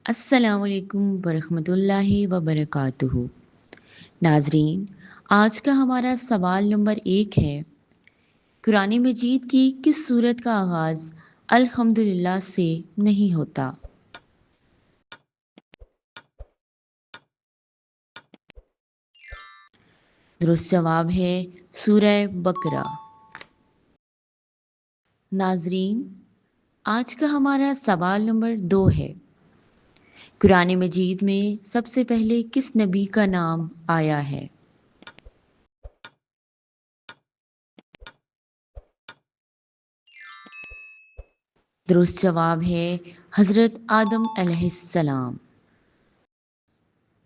السلام علیکم ورحمۃ اللہ وبرکاتہ۔ ناظرین، آج کا ہمارا سوال نمبر 1 ہے، قرآن مجید کی کس سورت کا آغاز الحمدللہ سے نہیں ہوتا؟ درست جواب ہے سورہ بقرہ۔ ناظرین، آج کا ہمارا سوال نمبر 2 ہے، قرآن مجید میں سب سے پہلے کس نبی کا نام آیا ہے؟ درست جواب ہے حضرت آدم علیہ السلام۔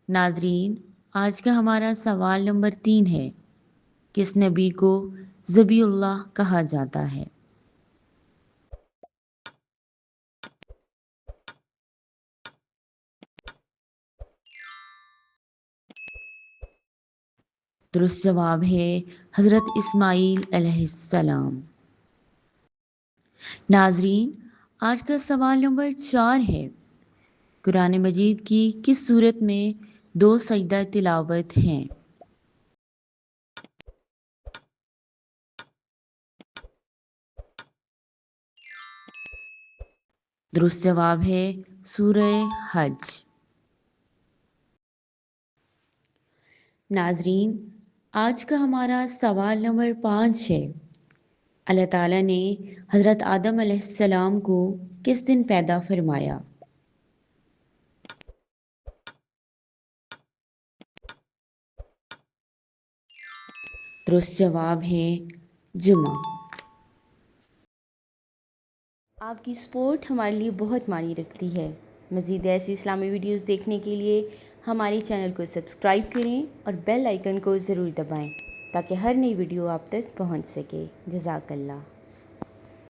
ناظرین، آج کا ہمارا سوال نمبر 3 ہے، کس نبی کو ذبیح اللہ کہا جاتا ہے؟ درست جواب ہے حضرت اسماعیل علیہ السلام۔ ناظرین، آج کا سوال نمبر 4 ہے، قرآن مجید کی کس سورت میں 2 سجدہ تلاوت ہیں؟ درست جواب ہے سورہ حج۔ ناظرین، آج کا ہمارا سوال نمبر 5 ہے، اللہ تعالیٰ نے حضرت آدم علیہ السلام کو کس دن پیدا فرمایا؟ درست جواب ہے جمعہ۔ آپ کی سپورٹ ہمارے لیے بہت معنی رکھتی ہے۔ مزید ایسی اسلامی ویڈیوز دیکھنے کے لیے ہمارے چینل کو سبسکرائب کریں اور بیل آئیکن کو ضرور دبائیں تاکہ ہر نئی ویڈیو آپ تک پہنچ سکے۔ جزاک اللہ۔